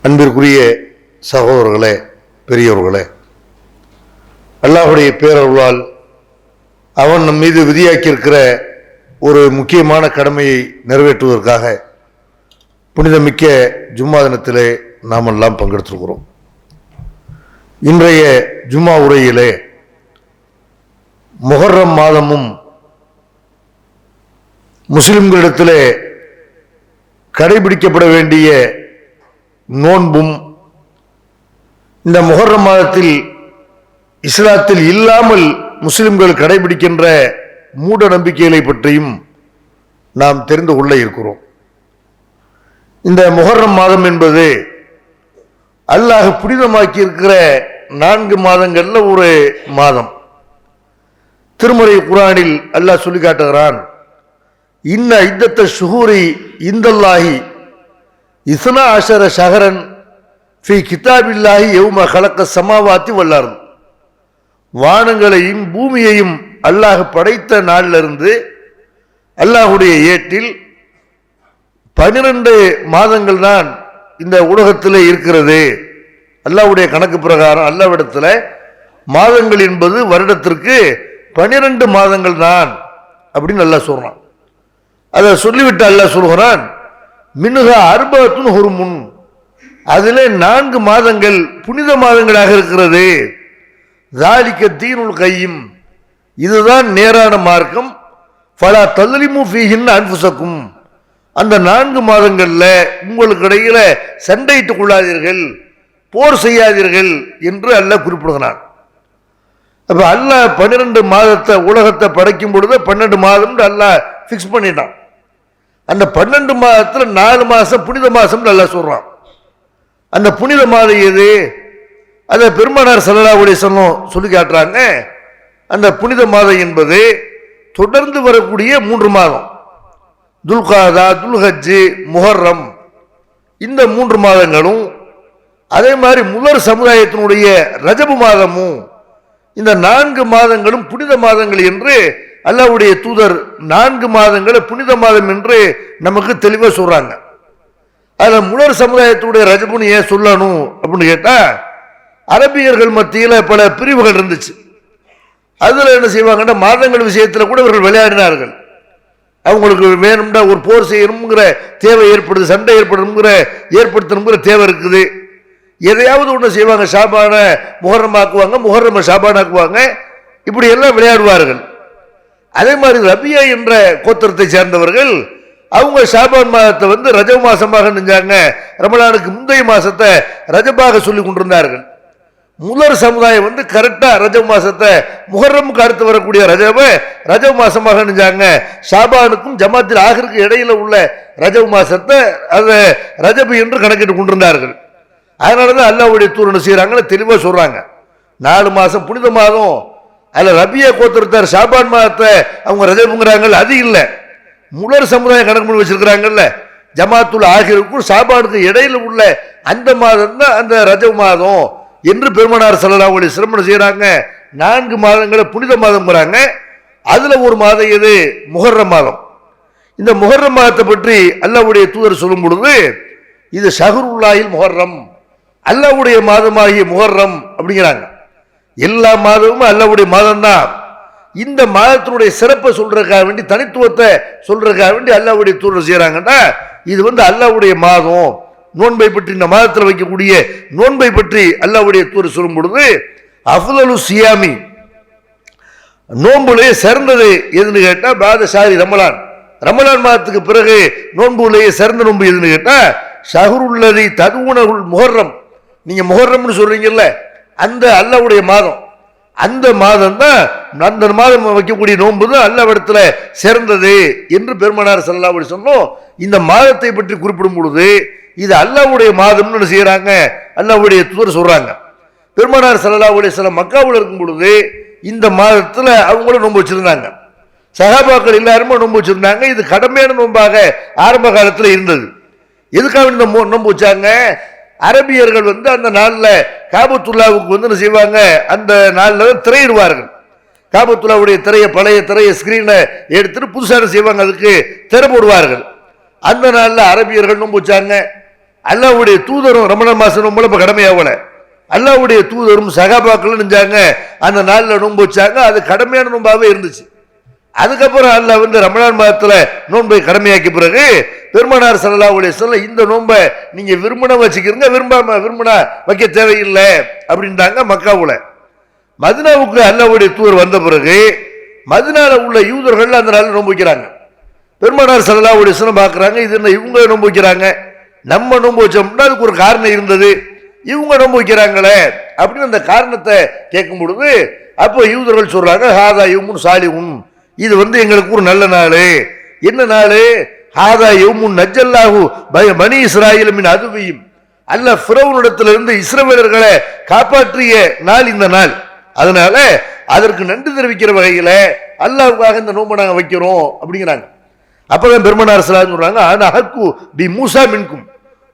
அன்பிற்குரிய சகோதரர்களே, பெரியவர்களே, அல்லாஹுடைய பேரருளால் அவன் நம் மீது விதியாக்கியிருக்கிற ஒரு முக்கியமான கடமையை நிறைவேற்றுவதற்காக புனிதமிக்க ஜும்மா தினத்திலே நாம் எல்லாம் பங்கெடுத்திருக்கிறோம். இன்றைய ஜும்மா உரையிலே முஹர்ரம் மாதமும் முஸ்லிம்களிடத்திலே கடைபிடிக்கப்பட வேண்டிய நோன்பும், இந்த முஹர்ரம் மாதத்தில் இஸ்லாத்தில் இல்லாமல் முஸ்லிம்கள் கடைபிடிக்கின்ற மூட நம்பிக்கைகளை பற்றியும் நாம் தெரிந்து கொள்ள இருக்கிறோம். இந்த முஹர்ரம் மாதம் என்பது அல்லாஹ் புனிதமாக்கி இருக்கிற 4 மாதங்கள்ல ஒரு மாதம். திருமறை குர்ஆனில் அல்லாஹ் சொல்லி காட்டுகிறான், இன்ன இத்தத்த ஷுஹூரி இந்தல்லாஹி இஸ்னா அஷர ஷஹரன் ஃபி கிதாபில்லாஹி யௌம ஹலக்க ஸமாவாத்தி வல் அர்த். வானங்களையும் பூமியையும் அல்லாஹ் படைத்த நாளிலிருந்து அல்லாஹுடைய ஏட்டில் 12 மாதங்கள் தான் இந்த உலகத்தில் இருக்கிறது. அல்லாஹ்வுடைய கணக்கு பிரகாரம் அல்லாஹ்விடத்தில் மாதங்கள் என்பது வருடத்திற்கு 12 மாதங்கள் தான் அப்படின்னு அல்லாஹ் சொல்றான். அதை சொல்லிவிட்டு அல்லாஹ் சொல்கிறான், மின்ஹா அர்பஅத்துன் ஹுருமுன், அதிலே 4 மாதங்கள் புனித மாதங்களாக இருக்கிறது. ஸாலிக தீனுல் கையிம், இதுதான் நேரான மார்க்கம். ஃபலா தஸ்லிமு ஃபீஹின் அன்ஃபுஸக்கும், அந்த 4 மாதங்கள்ல உங்களுக்கு இடையில சண்டையிட்டுக் கொள்ளாதீர்கள், போர் செய்யாதீர்கள் என்று அல்லாஹ் குறிப்பிடுகிறான். அப்ப அல்லாஹ் 12 மாதத்தை உலகத்தை படைக்கும் பொழுது 12 மாதம் அல்லாஹ் பிக்ஸ் பண்ணிட்டான். அந்த 12 மாதத்துல 4 மாசம் புனித மாசம் அல்லாஹ் சொல்றான். அந்த புனித மாதம் எது? அதை பெருமானார் ஸல்லல்லாஹு அலைஹி வஸல்லம் சொல்லி காட்டுறாங்க. அந்த புனித மாதம் என்பது தொடர்ந்து வரக்கூடிய 3 மாதம், துல்காதா, துல்ஹஜ்ஜு, முஹர்ரம், இந்த 3 மாதங்களும், அதே மாதிரி முதல் சமுதாயத்தினுடைய ரஜபு மாதமும், இந்த 4 மாதங்களும் புனித மாதங்கள் என்று அல்லாஹ்வுடைய தூதர் 4 மாதங்களை புனித மாதம் என்று நமக்கு தெளிவாக சொல்றாங்க. அதில் முதல் சமுதாயத்துடைய ரஜபுன்னு ஏன் சொல்லணும் அப்படின்னு கேட்டா, அரபியர்கள் மத்தியில் பல பிரிவுகள் இருந்துச்சு. அதில் என்ன செய்வாங்கன்னா, மாதங்கள் விஷயத்தில் கூட இவர்கள் விளையாடினார்கள். அவங்களுக்கு வேணும்னா ஒரு போர் செய்யணுங்கிற தேவை ஏற்படுது, சண்டை ஏற்படுத்தணுங்கிற தேவை இருக்குது. எதையாவது ஒன்று செய்வாங்க, ஷாபான முஹர்ரமாக்குவாங்க, முஹர்ரம ஷாபானாக்குவாங்க, இப்படி எல்லாம் விளையாடுவார்கள். அதே மாதிரி ரபியா என்ற கோத்திரத்தை சேர்ந்தவர்கள் அவங்க ஷாபான் மாதத்தை ரஜப மாசமாக நினைஞ்சாங்க, ரமலானுக்கு முந்தைய மாசத்தை ரஜபாக சொல்லி கொண்டிருந்தார்கள். முதல் சமுதாயம் கரெக்டா ரஜப மாசத்தை முஹர்ரமுக்கு அடுத்து வரக்கூடிய ரஜப மாசமாக நினைஞ்சாங்க. ஷாபானுக்கும் ஜமாத்தில் ஆகிருக்கு இடையில உள்ள ரஜப மாசத்தை அதை ரஜபு என்று கணக்கிட்டு கொண்டிருந்தார்கள். அதனாலதான் அல்லாஹ்வுடைய தூதர் செய்யறாங்க, தெளிவா சொல்றாங்க, 4 மாசம் புனித மாதம். அதுல ரபியா கோத்திரத்தார் ஷாபான் மாதத்தை அவங்க ரஜபுங்கிறாங்க, அது இல்லை, முழர் சமுதாயம் கணக்கு பண்ணி வச்சிருக்கிறாங்கல்ல, ஜமாத்துல் ஆகிருக்கும் ஷாபானுக்கு இடையில உள்ள அந்த மாதம் தான் அந்த ரஜப மாதம் என்று பெருமானார் ஸல்லல்லாஹு அலைஹி வஸல்லம் செய்யறாங்க. 4 மாதங்களை புனித மாதம்ங்கிறாங்க. அதுல ஒரு மாதம் எது? முஹர்ரம் மாதம். இந்த முஹர்ரம் மாதத்தை பற்றி அல்லாஹ்வுடைய தூதர் சொல்லும் பொழுது, இது ஷஹ்ருல்லாஹில் முஹர்ரம், அல்லாஹ்வுடைய மாதமாகிய முஹர்ரம் அப்படிங்கிறாங்க. எல்லா மாதமும் அல்லாஹ்வுடைய மாதம் தான். இந்த மாதத்தினுடைய சிறப்பை சொல்றதுக்காக வேண்டி, தனித்துவத்தை சொல்றதுக்காக வேண்டி அல்லாஹ்வுடைய தூதர் செய்யறாங்கன்னா, இது அல்லாஹ்வுடைய மாதம், நோன்பை பற்றி, இந்த மாதத்தில் வைக்கக்கூடிய நோன்பை பற்றி அல்லாஹ்வுடைய தூதர் சொல்லும் பொழுது, அஃலலு சியாமி, நோன்புலேயே சிறந்தது எதுன்னு கேட்டா பாத ஷாரி ரமலான், ரமலான் மாதத்துக்கு பிறகு நோன்புலேயே சிறந்த நோன்பு எதுன்னு கேட்டா ஷஹ்ருல்லதி ததுனகுல் முஹர்ரம். நீங்க முஹர்ரம்னு சொல்றீங்கல்ல, அந்த அல்லாஹ்வுடைய மாதம், அந்த மாதம் தான், அந்த மாதம் வைக்கக்கூடிய நோன்பு தான் அல்லாஹ்விடத்துல சிறந்தது என்று பெருமானார் ஸல்லல்லாஹு அலைஹி வஸல்லம் இந்த மாதத்தை பற்றி குறிப்பிடும் பொழுது, இது அல்லாஹ்வுடைய மாதம்னு செய்யறாங்க, அல்லாஹ்வுடைய தூதர் சொல்றாங்க. பெருமானார் ஸல்லல்லாஹு அலைஹி வஸல்லம் மக்காவில் இருக்கும் பொழுது இந்த மாதத்துல அவங்களும் நோன்பு வச்சிருந்தாங்க. சஹாபாக்கள் எல்லாருமே நோன்பு வச்சிருந்தாங்க. இது கடமையான நோன்பாக ஆரம்ப காலத்தில் இருந்தது. எதுக்காக இந்த நோன்பு வச்சாங்க? அரபியர்கள் அந்த நாளில் காபத்துல்லாவுக்கு என்ன செய்வாங்க, அந்த நாளில் திரையிடுவார்கள். காபத்துல்லாவுடைய திரையை, பழைய திரையை, ஸ்கிரீனை எடுத்துட்டு புதுசாக செய்வாங்க, அதுக்கு திரை போடுவார்கள். அந்த நாளில் அரபியர்கள் நோன்பு வச்சாங்க. அல்லாஹ்வுடைய தூதரும் ரமலான் மாசம் நோம்புல இப்ப கடமையாகல. அல்லாஹ்வுடைய தூதரும் சகாபாக்கள் நெஞ்சாங்க அந்த நாள்ல நோன்பு வச்சாங்க. அது கடமையான நோம்பாவே இருந்துச்சு. அதுக்கப்புறம் அல்லாஹ் வந்து ரமலான் மாதத்துல நோன்பை கடமையாக்கி பிறகு பெருமானார் ஸல்லல்லாஹு அலைஹி வஸல்லம் இந்த நோன்பை நீங்க விரும்பினா வச்சுக்கிறீங்க, விரும்பினா வைக்க தேவையில்லை அப்படின்றாங்க மக்காவுல. மதீனாவுக்கு அல்லாஹ்வுடைய தூதர் வந்த பிறகு மதீனால உள்ள யூதர்கள் அந்த நாள்ல நோன்பு வைக்கிறாங்க. பெருமானார் ஸல்லல்லாஹு அலைஹி வஸல்லம் பார்க்கறாங்க, இது என்ன இவங்க நோன்பு வைக்கிறாங்க, நம்ம நோன்பு வச்சோம்னா அதுக்கு ஒரு காரணம் இருந்தது, இவங்க நோன்பு வைக்கிறாங்களே அப்படின்னு அந்த காரணத்தை கேட்கும் பொழுது அப்போ யூதர்கள் சொல்றாங்க, ஹாதா யௌமுன் சாலிஹுன், இது வந்து எங்களுக்கு ஒரு நல்ல நாள். என்ன நாள்? ஹாதா யௌமுன் நஜ்ஜல்லாஹு பனி இஸ்ராயீல் மின் அதுவியும், அல்லாஹ் ஃபிரௌனிடத்திலிருந்து இஸ்ரவேலர்களை காப்பாற்றிய நாள் இந்த நாள். அதனால அதற்கு நன்றி தெரிவிக்கிற வகையில அல்லாஹ்வுக்காக இந்த நோன்பை நாங்க வைக்கிறோம் அப்படிங்கிறாங்க. அப்பதான் பெருமானார் ஸல்லல்லாஹு அலைஹி வஸல்லம் சொல்றாங்க, ஆனா ஹக்கு பி மூசா மின்கும்,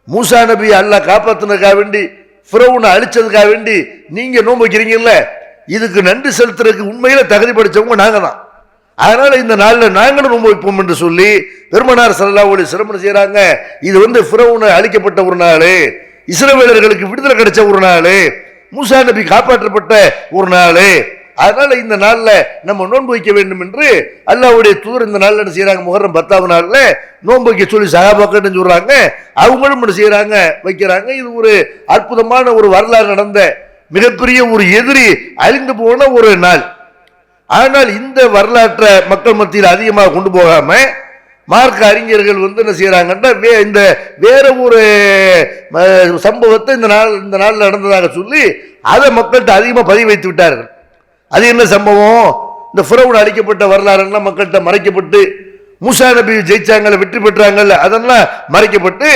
மூசா நபி அல்லாஹ் காப்பாத்தினதுக்காக வேண்டி ஃபிரௌனை அழிச்சதுக்காக வேண்டி நீங்க நோன்பு வைக்கிறீங்கல்ல, இதுக்கு நன்றி செலுத்துறதுக்கு உண்மையில தகுதி படைச்சவங்க நாங்க தான். அதனால இந்த நாள்ல நாங்களும் நோன்பு வைப்போம் என்று சொல்லி பெருமானார் ஸல்லல்லாஹு அலைஹி வஸல்லம் செய்யறாங்க. இது வந்து ஃபிரௌனை அழிக்கப்பட்ட ஒரு நாள், இஸ்ரவேலர்களுக்கு விடுதலை கிடைச்ச ஒரு நாள், மூசா நபி காப்பாற்றப்பட்ட ஒரு நாள். அதனால இந்த நாள்ல நம்ம நோன்பு வைக்க வேண்டும் என்று அல்லாஹ்வுடைய தூதர் இந்த நாள்ல என்ன செய்யறாங்க, முஹர்ரம் 10ஆவது நாள்ல நோன்பு வைக்க சொல்லி சஹாபாக்கள் சொல்றாங்க. அவங்களும் என்ன செய்யறாங்க, வைக்கிறாங்க. இது ஒரு அற்புதமான ஒரு வரலாறு நடந்த மிகப்பெரிய ஒரு எதிரி அழிந்து போன ஒரு நாள். ஆனால் இந்த வரலாற்றை மக்கள் மத்தியில் அதிகமாக கொண்டு போகாம மார்க்க அறிஞர்கள் வந்து என்ன செய்யறாங்கன்னா இந்த வேற ஒரு சம்பவத்தை இந்த நாள்ல நடந்ததாக சொல்லி அதை மக்கள்கிட்ட அதிகமாக பதிவு வைத்து விட்டார்கள். அது என்ன சம்பவம்? இந்த ஃபிரௌன் அழிக்கப்பட்ட வரலாறுலாம் மக்கள்கிட்ட மறைக்கப்பட்டு, மூசா நபி ஜெயிச்சாங்கல்ல, வெற்றி பெற்றாங்கல்ல, அதெல்லாம் மறைக்கப்பட்டு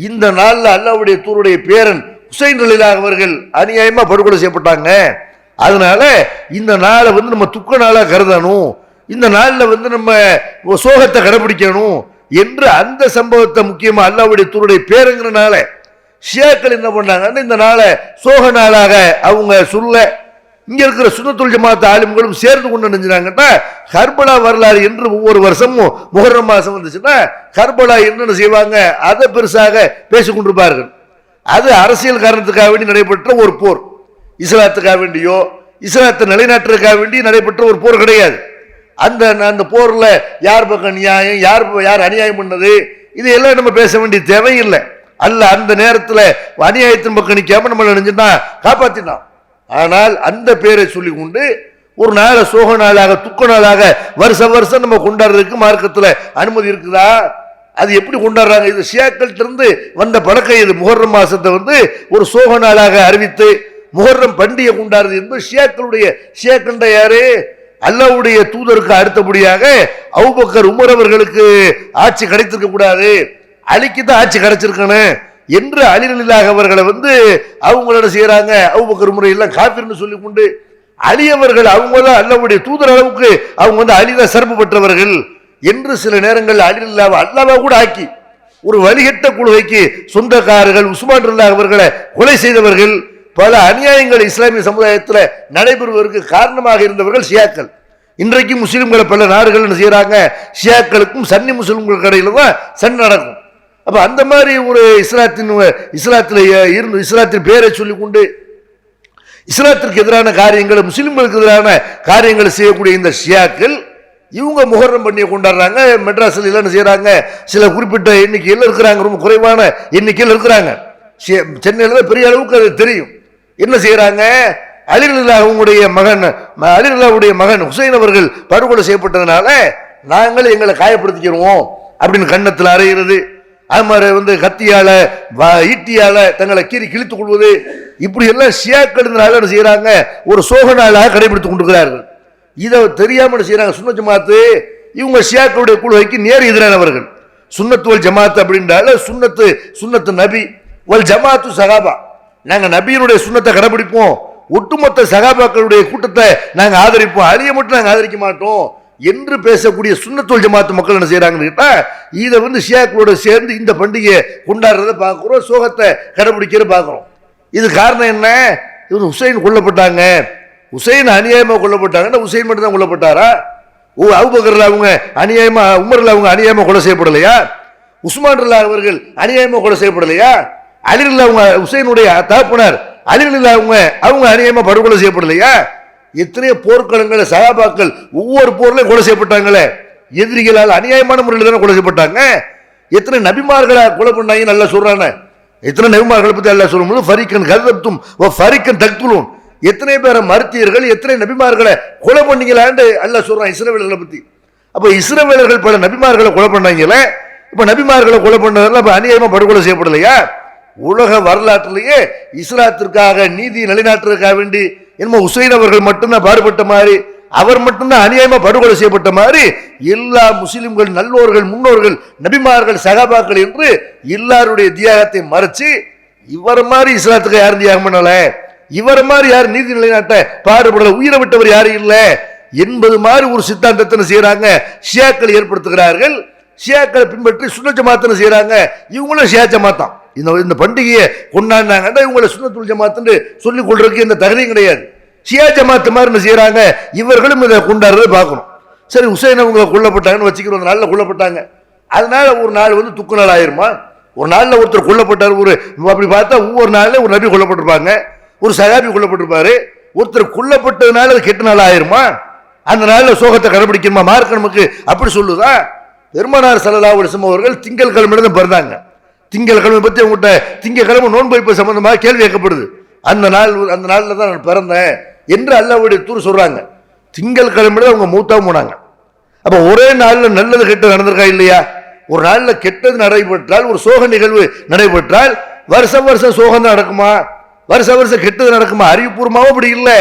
இந்த நாள்ல அல்லாஹ்வுடைய தூதருடைய பேரன் ஹுசைன் ரலியல்லாஹு அவர்கள் அநியாயமா படுகொலை செய்யப்பட்டாங்க. அதனால இந்த நாளை வந்து நம்ம துக்க நாளா கருதணும், இந்த நாள்ல வந்து நம்ம சோகத்தை கடைபிடிக்கணும் என்று அந்த சம்பவத்தை முக்கியமா அல்லாஹ்வுடைய தூதருடைய பேருங்கிறனால ஷியாக்கள் என்ன பண்ணாங்கன்னா இந்த நாளை சோக நாளாக அவங்க சொல்ல, இங்க இருக்கிற சுன்னத்துல் ஜமாத் ஆலிம்களும் சேர்ந்து கொண்டு நினைஞ்சாங்கன்னா கர்பலா வரலாறு என்று ஒவ்வொரு வருஷமும் முஹர்ரம் மாசம் வந்துச்சுன்னா கர்பலா என்று செய்வாங்க, அதை பெருசாக பேசிக் கொண்டிருப்பார்கள். அது அரசியல் காரணத்துக்காக வேண்டி நடைபெற்ற ஒரு போர், இஸ்லாத்துக்காக வேண்டியோ இஸ்லாத்தை நிலைநாட்டுறதுக்காக வேண்டி நடைபெற்ற ஒரு போர் கிடையாது. அந்த போர்ல யார் பக்கம் நியாயம், யார் அநியாயம் பண்ணது, இதையெல்லாம் நம்ம பேச வேண்டிய தேவையில்லை. அல்ல அந்த நேரத்தில் அநியாயத்தின் பக்கம் நிற்காம நம்ம நினைச்சுன்னா காப்பாத்தினான். ஆனால் அந்த பேரை சொல்லி கொண்டு ஒரு நாளை சோக நாளாக துக்க நாளாக வருஷம் நம்ம கொண்டாடுறதுக்கு மார்க்கத்தில் அனுமதி இருக்குதா? அது எப்படி கொண்டாடுறாங்க? இது ஷியாக்கள்ட்ட இருந்து வந்த பழக்கம். இது முஹர்ரம் மாசத்தை வந்து ஒரு சோக நாளாக அறிவித்து முஹர்ரம் பண்டிகை கொண்டாடுறது என்பது ஷியாக்கண்ட யாரு? அல்லாஹ்வுடைய தூதருக்கு அடுத்தபடியாக அபூபக்கர் உமர் அவர்களுக்கு ஆட்சி கிடைத்திருக்க கூடாது, அலிக்கு தான் ஆட்சி கிடைச்சிருக்கணும் என்று அலி ரலியல்லாஹு அவர்களை வந்து அவங்களோட செய்யறாங்க. அபூபக்கர் உமர் எல்லாம் காஃபிர்னு சொல்லி கொண்டு அலி அவர்கள் அவங்க தான் அல்லாஹ்வுடைய தூதர் அளவுக்கு அவங்க வந்து அலிதான் சிறப்பு பெற்றவர்கள் என்று சில நேரங்கள் அலி ரலியல்லாஹு அல்லாஹ்வா கூட ஆக்கி ஒரு வழிகட்ட கொள்கைக்கு சொந்தக்காரர்கள் உஸ்மான் ரலியல்லாஹு அவர்களை கொலை செய்தவர்கள், பல அநியாயங்கள் இஸ்லாமிய சமுதாயத்தில் நடைபெறுவதற்கு காரணமாக இருந்தவர்கள் ஷியாக்கள். இன்றைக்கு முஸ்லிம்களை பல நாடுகள் என்ன செய்யறாங்க, ஷியாக்களுக்கும் சன்னி முஸ்லிம்களுக்கு இடையில தான் சண்டை நடக்கும். அப்ப அந்த மாதிரி ஒரு இஸ்லாத்தின் பேரை சொல்லிக் கொண்டு இஸ்லாத்திற்கு எதிரான காரியங்களை முஸ்லிம்களுக்கு எதிரான காரியங்களை செய்யக்கூடிய இந்த ஷியாக்கள் இவங்க முஹர்ரம் பண்ணியை கொண்டாடுறாங்க. மெட்ராஸில் என்ன செய்யறாங்க, சில குறிப்பிட்ட எண்ணிக்கையில் இருக்கிறாங்க, ரொம்ப குறைவான எண்ணிக்கையில் இருக்கிறாங்க. சென்னையில் தான் பெரிய அளவுக்கு அது தெரியும். என்ன செய்யறாங்க, அலி ரலியல்லாஹுவுடைய மகன் ஹுசைன் அவர்கள் படுகொலை செய்யப்பட்டதுனால நாங்கள் எங்களை காயப்படுத்திக்கிறோம் அப்படின்னு கன்னத்தில் அறையிறது, அது மாதிரி வந்து கத்தியால ஈட்டியால தங்களை கிழித்துக் கொள்வது, இப்படி எல்லாம் ஷியாக்கள் என்ன செய்யறாங்க, ஒரு சோக நாளாக கடைபிடித்துக் கொண்டிருக்கிறார்கள். இதை தெரியாம என்ன செய்யறாங்க, சுன்னத் ஜமாத்து இவங்க ஷியாக்களுடைய குழுவைக்கு நேர் எதிரானவர்கள். சுன்னத்து வல் ஜமாத் அப்படின்றால சுன்னத்து நபி வல் ஜமாத்து சகாபா, நாங்க நபியினுடைய சுன்னத்தை கடைபிடிப்போம், ஒட்டுமொத்த சகாபாக்களுடைய கூட்டத்தை நாங்க ஆதரிப்போம், அலியை மட்டும் நாங்க ஆதரிக்க மாட்டோம் என்று பேசக்கூடிய சுன்னத்துல் ஜமாத் மக்கள் என்ன செய்யறாங்கன்னு கேட்டா இதை வந்து ஷியாக்களோட சேர்ந்து இந்த பண்டிகையை கொண்டாடுறத பார்க்கிறோம், சோகத்தை கடைபிடிக்கிறத பார்க்கிறோம். இது காரணம் என்ன? இவர் ஹுசைன் கொல்லப்பட்டாங்க, ஹுசைன் அநியாயமா கொல்லப்பட்டாங்கன்னா ஹுசைன் மட்டும் தான் கொல்லப்பட்டாரா? அபூபக்கர்ல அவங்க அநியாயமா, உமர்ல அவங்க அநியாயமா கொலை செய்யப்படலையா? உஸ்மான் ரலியல்லாஹு அவர்கள் அநியாயமா கொலை செய்யப்படலையா? அலி ரலியல்லாஹு அவங்க உசைனுடைய தகப்பனார் அலி ரலியல்லாஹு அவங்க அநியாயமா படுகொலை செய்யப்படலையா? எத்தனையோ போர்க்களங்களை சஹாபாக்கள் ஒவ்வொரு போர்லையும் கொலை செய்யப்பட்டாங்களே, எதிரிகளால் அநியாயமான முறையில் தானே கொலை செய்யப்பட்டாங்க. எத்தனை நபிமார்களை கொலை பண்ணாங்க நல்லா சொல்றாங்க. எத்தனை நபிமார்களை பத்தி அல்லா சொல்லும்போது ஃபரிக்கன் கதப்தும் ஃபரிக்கன் தக்துலூன், எத்தனை பேரை மருத்தியர்கள் எத்தனை நபிமார்களை கொலை பண்ணீங்களான்னு அல்லா சொல்றான் இஸ்ரவேலர்களை பத்தி. அப்ப இஸ்ரவேலர்கள் பல நபிமார்களை கொலை பண்ணாங்களே, இப்ப நபிமார்களை கொலை பண்ணதெல்லாம் இப்ப அநியாயமா படுகொலை செய்யப்படலையா? உலக வரலாற்றிலேயே இஸ்லாத்திற்காக நீதி நிலைநாட்டுறதுக்காக வேண்டி என்னமோ உசைன் அவர்கள் மட்டும்தான் பாடுபட்ட மாதிரி, அவர் மட்டும்தான் அநியாயமா படுகொலை செய்யப்பட்ட மாதிரி எல்லா முஸ்லிம்கள் நல்லோர்கள் முன்னோர்கள் நபிமார்கள் சகாபாக்கள் என்று எல்லாருடைய தியாகத்தை மறைச்சு இவர் மாதிரி இஸ்லாத்துக்கு யாரும் தியாகம் பண்ணல, இவர் மாதிரி யார் நீதி நிலைநாட்ட பாடுபடல, உயிரை விட்டவர் யாரும் இல்லை என்பது மாதிரி ஒரு சித்தாந்தத்தை செய்யறாங்க. ஷியாக்கள் ஏற்படுத்துகிறார்கள். ஷியாக்களை பின்பற்றி சுன்ன ஜமாத்துன்னு செய்யறாங்க. இவங்களும் ஷியா ஜமாத்தான். இந்த பண்டிகையை கொண்டாடினாங்கன்னா இவங்களை சுன்னத்துல் ஜமாத்துன்னு சொல்லிக் கொள்றதுக்கு இந்த தகுதியும் கிடையாது. ஷியா ஜமாத்து மாதிரி செய்யறாங்க. இவர்களும் இதை கொண்டாடுறதை பார்க்கணும். சரி, உசைன் அவங்க கொல்லப்பட்டாங்கன்னு வச்சுக்கிறோம், அந்த நாளில் கொல்லப்பட்டாங்க. அதனால ஒரு நாள் வந்து துக்கு நாள் ஆயிருமா? ஒரு நாளில் ஒருத்தர் கொல்லப்பட்டார், ஒரு அப்படி பார்த்தா ஒவ்வொரு நாளில் ஒரு நபி கொல்லப்பட்டிருப்பாங்க, ஒரு சகாபி கொல்லப்பட்டிருப்பாரு. ஒருத்தர் கொல்லப்பட்டதுனால அது கெட்ட நாள் ஆயிருமா? அந்த நாளில் சோகத்தை கடைபிடிக்கணுமா? மார்க்க நமக்கு அப்படி சொல்லுதா? பெருமானார் ஸல்லல்லாஹு அலைஹி வஸல்லம் அவர்கள் திங்கள் கிழமையில பிறந்தாங்க. திங்கள் கிழமை பத்தி அவங்ககிட்ட திங்கக்கிழமை நோன்பு வைப்பு சம்பந்தமாக கேள்வி கேட்கப்படுது. அந்த நாளில் தான் நான் பிறந்தேன் என்று அல்லாஹ்வுடைய தூதர் சொல்றாங்க. திங்கள் கிழமையில அவங்க மூத்தாவும் போனாங்க. அப்ப ஒரே நாளில் நல்லது கெட்டது நடந்திருக்கா இல்லையா? ஒரு நாளில் கெட்டது நடைபெற்றால், ஒரு சோக நிகழ்வு நடைபெற்றால் வருஷம் வருஷம் சோகம் தான் நடக்குமா? வருஷம் வருஷம் கெட்டது நடக்குமா? அறிவுபூர்வமாவும் அப்படி இல்லை.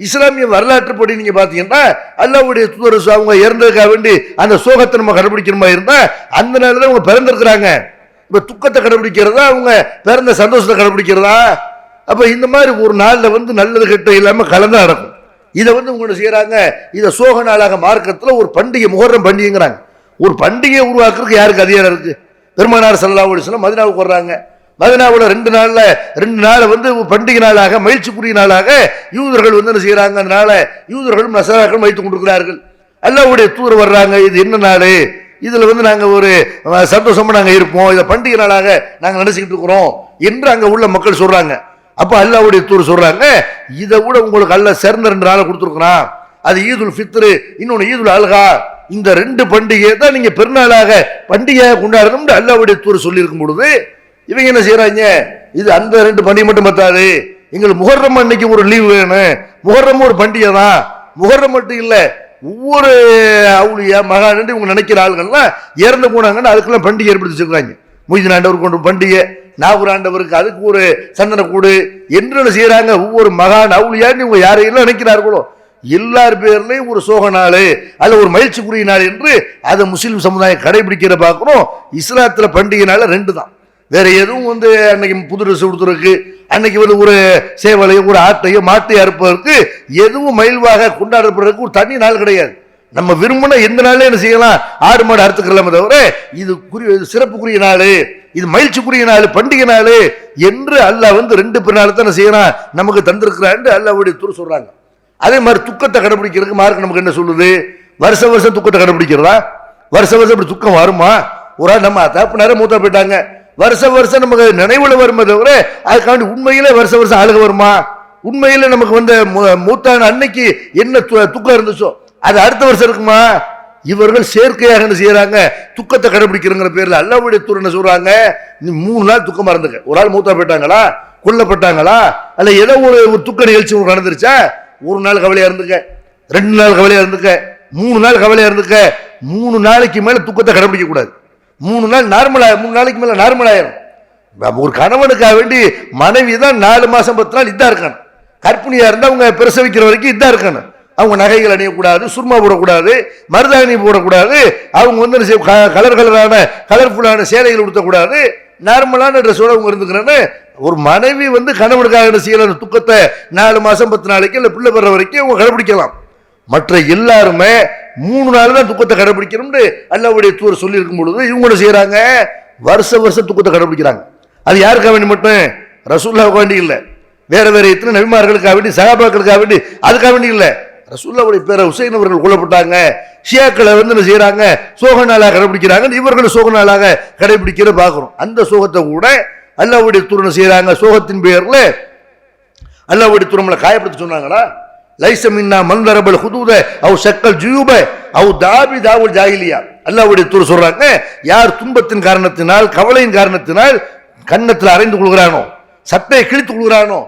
இஸ்லாமிய வரலாற்றுப்படி நீங்க பாத்தீங்கன்னா அல்லாஹ்வுடைய தூதர் அவங்க இறந்ததுக்காக வேண்டி அந்த சோகத்தை நம்ம கடைபிடிக்கணுமா இருந்தா அந்த நாளில் அவங்க பிறந்திருக்கிறாங்க. இப்ப துக்கத்தை கடைபிடிக்கிறதா அவங்க பிறந்த சந்தோஷத்தை கடைபிடிக்கிறதா? அப்ப இந்த மாதிரி ஒரு நாள்ல வந்து நல்லது கெட்ட இல்லாம கலந்து நடக்கும். இதை வந்து உங்களை செய்யறாங்க. இதை சோக நாளாக மார்க்கத்துல ஒரு பண்டிகை முஹர்ரம் பண்டிகைங்கிறாங்க. ஒரு பண்டிகையை உருவாக்குறதுக்கு யாருக்கு அதிகாரம் இருக்கு? பெருமானார் ஸல்லல்லாஹு அலைஹி வஸல்லம் மதீனாவுக்கு வர்றாங்க. மதீனாவுல ரெண்டு நாளை வந்து பண்டிகை நாளாக மகிழ்ச்சிக்குரிய நாளாக யூதர்கள் வந்து என்ன செய்யறாங்க? அதனால யூதர்களும் நசராக்களும் வைத்துக் கொண்டிருக்கிறார்கள். அல்லாஹ்வுடைய தூதர் வர்றாங்க. இது என்ன நாள்? இதுல வந்து நாங்க ஒரு சந்தோஷமா நாங்க இருப்போம், இதை பண்டிகை நாளாக நாங்க நினைச்சுக்கிட்டு இருக்கிறோம் என்று அங்க உள்ள மக்கள் சொல்றாங்க. அப்ப அல்லாஹ்வுடைய தூதர் சொல்றாங்க, இதை விட உங்களுக்கு அல்லாஹ் சிறந்த 2 நாளை கொடுத்துருக்கிறான். அது ஈதுல் ஃபித்ரு, இன்னொன்னு ஈதுல் அல்ஹா. இந்த 2 பண்டிகை தான் நீங்க பெருநாளாக பண்டிகையாக கொண்டாடணும் அல்லாஹ்வுடைய தூதர் சொல்லி இருக்கும் பொழுது இவங்க என்ன செய்யறாங்க? இது அந்த 2 பண்டிகை மட்டும் பத்தாது, எங்களுக்கு முஹர்ரம் அன்னைக்கு ஒரு லீவு வேணும். முஹர்ரம் ஒரு பண்டிகை தான். முஹர்ரம் மட்டும் இல்ல, ஒவ்வொரு அவுலியா மகான் இவங்க நினைக்கிற ஆளுகள்லாம் இறந்து போனாங்கன்னு அதுக்கெல்லாம் பண்டிகை ஏற்படுத்தி வச்சுக்கிறாங்க. மொய்தீன் ஆண்டவருக்கு கொண்டு பண்டிகை, நாகூர் ஆண்டவருக்கு அதுக்கு ஒரு சந்தனக்கூடு என்று செய்யறாங்க. ஒவ்வொரு மகான் அவுலியான்னு இவங்க யாரையெல்லாம் நினைக்கிறார்களோ எல்லார் பேர்லையும் ஒரு சோக நாள் அல்ல ஒரு மகிழ்ச்சிக்குரிய நாள் என்று அதை முஸ்லிம் சமுதாயம் கடைபிடிக்கிற பார்க்கிறோம். இஸ்லாத்துல பண்டிகை நாள் 2 தான். வேற எதுவும் வந்து அன்னைக்கு புது ட்ரெஸ் கொடுத்துருக்கு, அன்னைக்கு வந்து ஒரு சேவலையோ ஒரு ஆட்டையோ மாட்டை அறுப்பதற்கு எதுவும் மகிழ்வாக கொண்டாடப்படுறதுக்கு ஒரு தனி நாள் கிடையாது. நம்ம விரும்பின எந்த நாளே என்ன செய்யலாம், ஆடு மாடு அறுத்துக்கலாமே தவிர இது சிறப்புக்குரிய நாள், இது மகிழ்ச்சிக்குரிய நாள், பண்டிகை நாள் என்று அல்லாஹ் வந்து 2 பெருநாள் தான் செய்யறான் நமக்கு தந்திருக்கிறான் அல்லாஹ்வுடைய தூதர் சொல்றாங்க. அதே மாதிரி துக்கத்தை கடைபிடிக்கிறதுக்கு மார்க்க நமக்கு என்ன சொல்லுது? வருஷம் வருஷம் துக்கத்தை கடைபிடிக்கிறதா? வருஷம் வருஷம் இப்படி துக்கம் வருமா? ஒரு ஆள் நம்ம தப்புனார மூத்தா போயிட்டாங்க, வருஷம் வருஷம் நமக்கு நினைவுல வருமே தவிர அதுக்காண்டி உண்மையிலே வருஷம் வருஷம் அழுக வருமா? உண்மையில நமக்கு வந்து மூத்தான அன்னைக்கு என்ன துக்கம் இருந்துச்சோ அது அடுத்த வருஷம் இருக்குமா? இவர்கள் செயற்கையாக என்ன செய்யறாங்க? துக்கத்தை கடைபிடிக்கிறங்கிற பேர்ல அல்லாஹ்வுடைய தூதர் என்ன சொல்றாங்க? நீ 3 நாள் துக்கமா இருந்துக்க. ஒரு ஆள் மூத்தா போயிட்டாங்களா, கொல்லப்பட்டாங்களா, அல்ல ஏதோ ஒரு துக்க நிகழ்ச்சி நடந்துருச்சா, 1 நாள் கவலையா இருந்துக்க, 2 நாள் கவலையா இருந்துக்க, 3 நாள் கவலையா இருந்துக்க. 3 நாளைக்கு மேல துக்கத்தை கடைபிடிக்க கூடாது. 3 நாள் நார்மலா, 3 நாளைக்கு மேல நார்மல் ஆயிரும். ஒரு கணவனுக்காக வேண்டி மனைவி தான் 4 மாசம் 10 நாள் இதா இருக்கணும். கற்பிணியா இருந்தா அவங்க பிரசவிக்கிற வரைக்கும் இதா இருக்கணும். அவங்க நகைகள் அணியக்கூடாது, சுர்மா போடக்கூடாது, மருதாணி போடக்கூடாது, அவங்க வந்து கலர்ஃபுல்லான சேலைகள் உடுத்தக்கூடாது, நார்மலான ட்ரெஸ்ஸோட அவங்க இருந்துக்கிறேன்னு ஒரு மனைவி வந்து கணவனுக்காக என்ன செய்யலாம்? துக்கத்தை 4 மாசம் 10 நாளைக்கு இல்ல பிள்ளை பெற வரைக்கும் அவங்க கடைபிடிக்கலாம். மற்ற எல்லாருமே 3 நாள் தான் துக்கத்தை கடைபிடிக்கணும்னு அல்லாஹ்வுடைய தூதர் சொல்லி இருக்கும் பொழுது இவங்க என்ன செய்யறாங்க? வருஷம் துக்கத்தை கடைபிடிக்கிறாங்க. அது யாருக்காக வேண்டி மட்டும்? ரசூலுல்லாஹ்வுக்கு வேண்டி இல்லை, வேற எத்தனை நபிமார்களுக்காக வேண்டி, சஹாபாக்களுக்காக வேண்டி, அதுக்காக வேண்டி இல்லை. ரசூலுல்லாஹ்வுடைய பேரை ஹுசைன் அவர்கள் கொல்லப்பட்டாங்க, ஷியாக்களை வந்து என்ன செய்யறாங்க, சோக நாளாக கடைபிடிக்கிறாங்க, இவர்கள் சோக நாளாக கடைபிடிக்கிற பார்க்கிறோம். அந்த சோகத்தை கூட அல்லாஹ்வுடைய தூதர் செய்யறாங்க. சோகத்தின் பேர்ல அல்லாஹ்வுடைய தூதர் நம்மளை காயப்படுத்த சொன்னாங்களா? லைஸ மின்னா மன் தரபல் ஹுதூத அவ் ஷக்கல் ஜுயூப அவ் தாபி தாவுல் ஜாஹிலியா. அல்லாஹ்வுடைய தூதர் சொல்றாங்க, யார் துன்பத்தின் காரணத்தினால் கவலையின் காரணத்தினால் கன்னத்தில் அரைந்து கொள்கிறானோ, சட்டையை கிழித்து கொள்கிறானோ,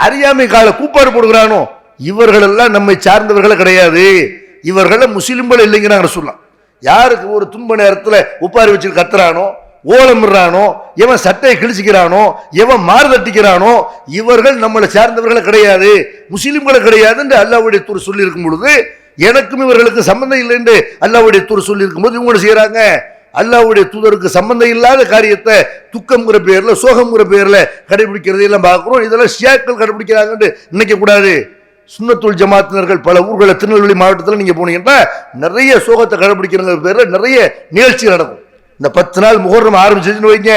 அறியாமை கால கூப்பாடு போடுகிறானோ, இவர்கள் எல்லாம் நம்மை சார்ந்தவர்கள் கிடையாது, இவர்கள் முஸ்லிம்கள் இல்லைங்கிறாங்க சொல்லலாம். யாருக்கு ஒரு துன்ப நேரத்தில் உப்பாரி வச்சு கத்துறானோ, ஓலமிடுறானோ, எவன் சட்டையை கிழிச்சிக்கிறானோ, எவன் மாறு தட்டிக்கிறானோ, இவர்கள் நம்மளை சார்ந்தவர்கள் கிடையாது, முஸ்லிம்களை கிடையாது என்று அல்லாஹ்வுடைய தூதர் சொல்லி இருக்கும் பொழுது, எனக்கும் இவர்களுக்கு சம்பந்தம் இல்லை என்று அல்லாஹ்வுடைய தூதர் சொல்லி இருக்கும் போது இவங்க செய்யறாங்க, அல்லாஹ்வுடைய தூதருக்கு சம்பந்தம் இல்லாத காரியத்தை துக்கம்ங்கிற பேர்ல சோகம்ங்கிற பேர்ல கடைபிடிக்கிறது எல்லாம் பார்க்கிறோம். இதெல்லாம் ஷியாக்கள் கடைபிடிக்கிறாங்கன்னு நினைக்க கூடாது. சுன்னத்துல் ஜமாத்தினர்கள் பல ஊர்களை, திருநெல்வேலி மாவட்டத்தில் நீங்க போனீங்கன்னா நிறைய சோகத்தை கடைபிடிக்கிற பேர்ல நிறைய நிகழ்ச்சி நடக்கும். இந்த 10 நாள் முஹர்ரம் ஆரம்பிச்சுன்னு வைங்க,